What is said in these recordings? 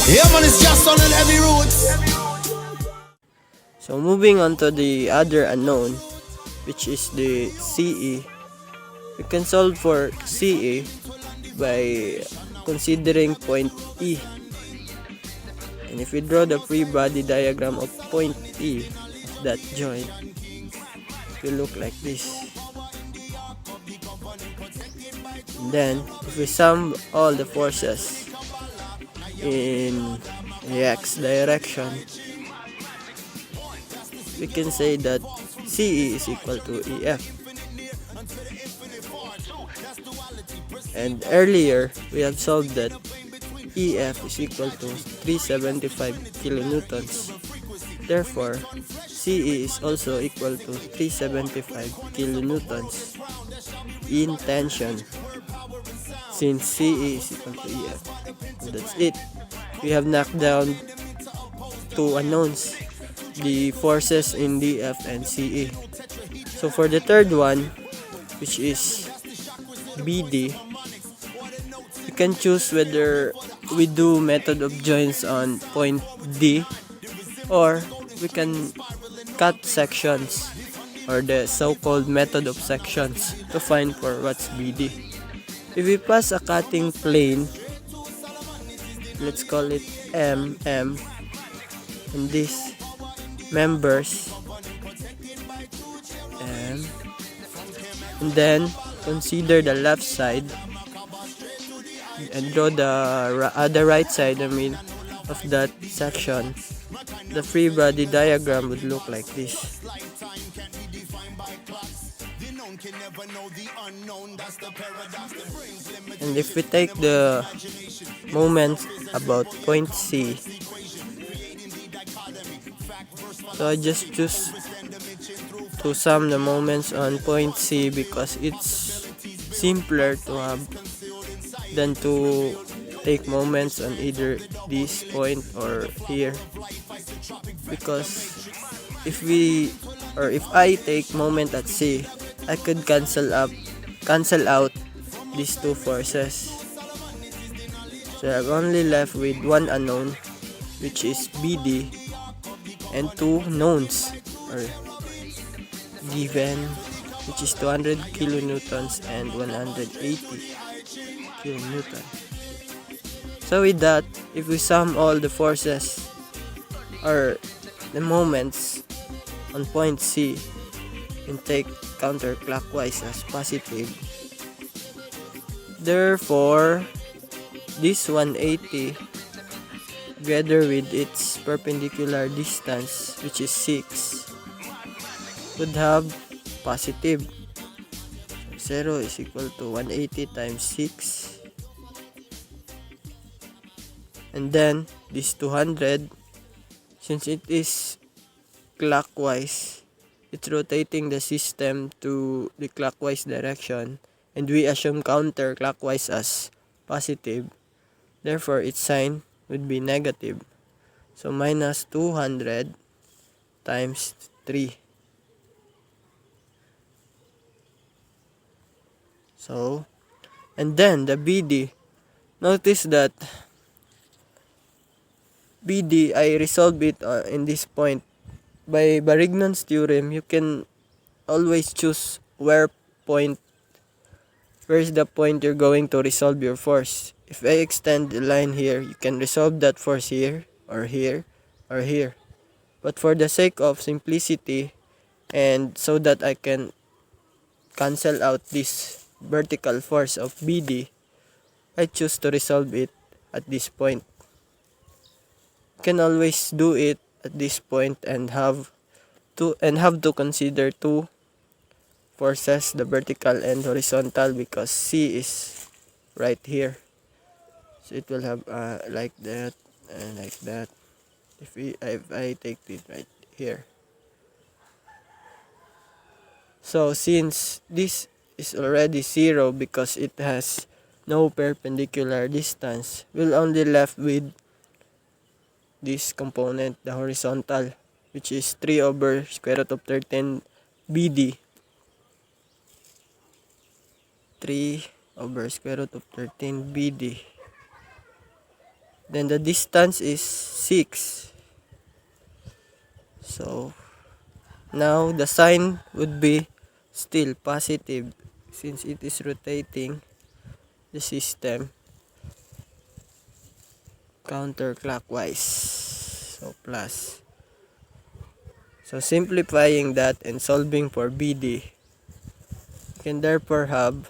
Yeah, man, it's just on heavy roots. So moving on to the other unknown, which is the CE. We can solve for CE by considering point E. And if we draw the free body diagram of point E of that joint, it will look like this. And then if we sum all the forces in the x direction, we can say that CE is equal to EF. And earlier, we have solved that EF is equal to 375 kilonewtons. Therefore, CE is also equal to 375 kilonewtons in tension, since CE is equal to EF. So that's it. We have knocked down two unknowns, the forces in DF and CE. So for the third one, which is BD, you can choose whether we do method of joints on point D, or we can cut sections, or the so-called method of sections, to find for what's BD. If we pass a cutting plane, let's call it MM, and these members M, and then consider the left side and draw the other right side, of that section, the free body diagram would look like this. And if we take the moments about point C, so I just choose to sum the moments on point C because it's simpler to have than to take moments on either this point or here, because if I take moment at C, I could cancel out these two forces. So I'm only left with one unknown, which is BD, and two knowns or given, which is 200 kilonewtons and 180 kilonewton. So with that, if we sum all the forces or the moments on point C and take counterclockwise as positive, therefore this 180 together with its perpendicular distance, which is 6, would have positive. 0 is equal to 180 times 6, and then this 200, since it is clockwise, it's rotating the system to the clockwise direction, and we assume counterclockwise as positive, therefore its sign would be negative. So minus 200 times 3. So, and then the BD, notice that BD, I resolved it in this point. By Barignon's theorem, you can always choose where is the point you're going to resolve your force. If I extend the line here, you can resolve that force here, or here, or here. But for the sake of simplicity, and so that I can cancel out this vertical force of BD, I choose to resolve it at this point. You can always do it at this point and have to consider two forces, the vertical and horizontal, because C is right here. So it will have like that and like that. If I take it right here. So since this is already 0 because it has no perpendicular distance, we'll only left with this component, the horizontal, which is 3 over square root of 13 BD. 3 over square root of 13 BD. Then the distance is 6. So now the sign would be still positive since it is rotating the system counterclockwise. So plus. So simplifying that and solving for BD, you can therefore have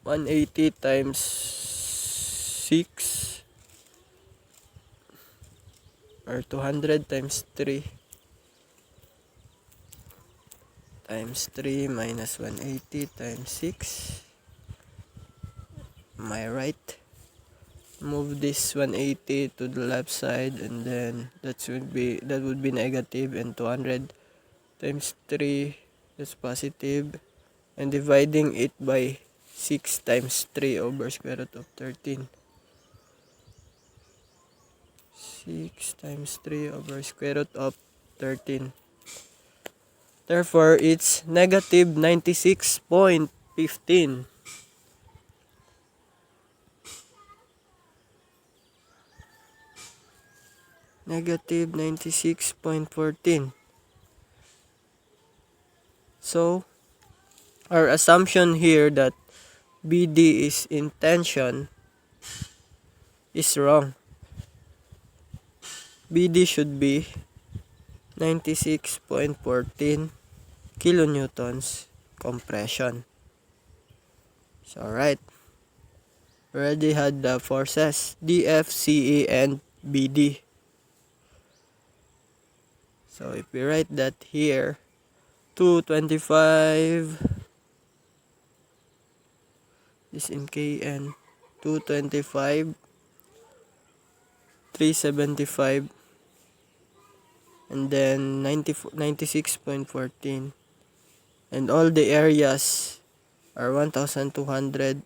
180 times 6 or 200 times 3 times 3 minus 180 times 6. Am I right? Move this 180 to the left side, and then that would be negative, and 200 times 3, that's positive, and dividing it by 6 times 3 over square root of 13. 6 times 3 over square root of 13. Therefore, it's negative 96.15. Negative 96.14. So, our assumption here that BD is in tension is wrong. BD should be 96.14 kilonewtons compression. So, alright. We already had the forces DF, CE, and BD. So, if we write that here, 225 is in KN, 225, 375, and then 96.14, and all the areas are 1200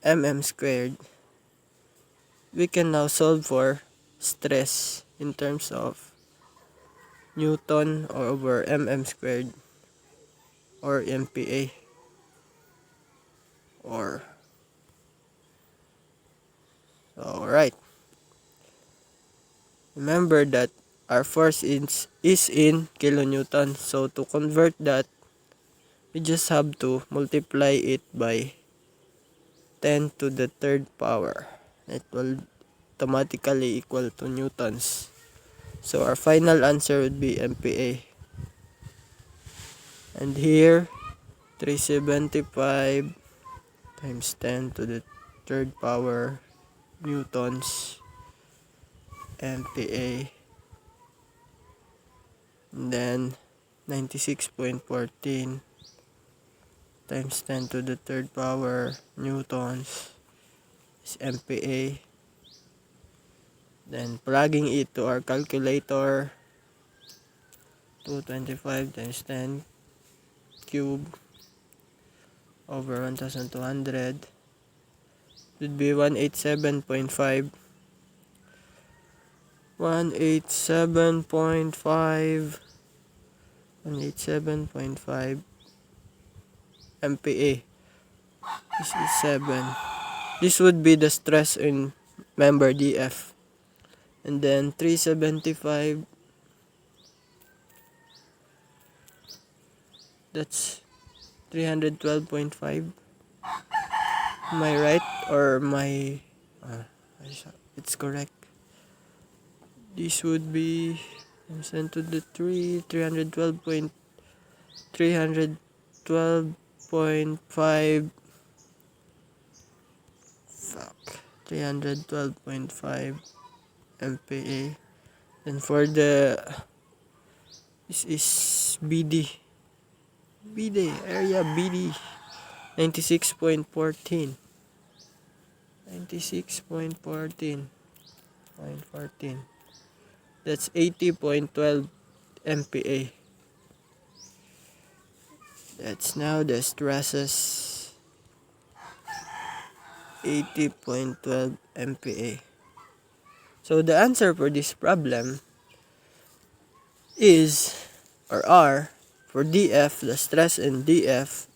mm squared. We can now solve for stress in terms of Newton over mm squared, or MPa, or so. Alright, remember that our force is in kilonewton, so to convert that, we just have to multiply it by 10 to the third power. It will automatically equal to newtons. So our final answer would be MPa. And here, 375 times 10 to the third power newtons MPa. And then 96.14 times 10 to the third power newtons is MPa. Then plugging it to our calculator, 225 times 10 cube over 1200 would be 187.5. 187.5 MPa. This is 7. This would be the stress in member DF. And then 375, that's 312.5. Am I right? Or my it's correct. This would be sent to the 312.5 312.5 MPa. Then for this is BD area, BD 96.14 that's 80.12 MPa. That's now the stresses, 80.12 MPa. So the answer for this problem is, or R, for DF, the stress in DF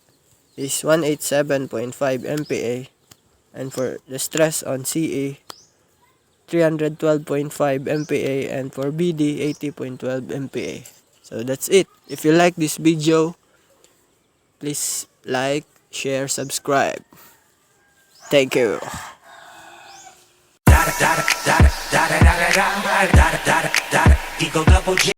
is 187.5 MPa, and for the stress on CA, 312.5 MPa, and for BD, 80.12 MPa. So that's it. If you like this video, please like, share, subscribe. Thank you. Eagle double G.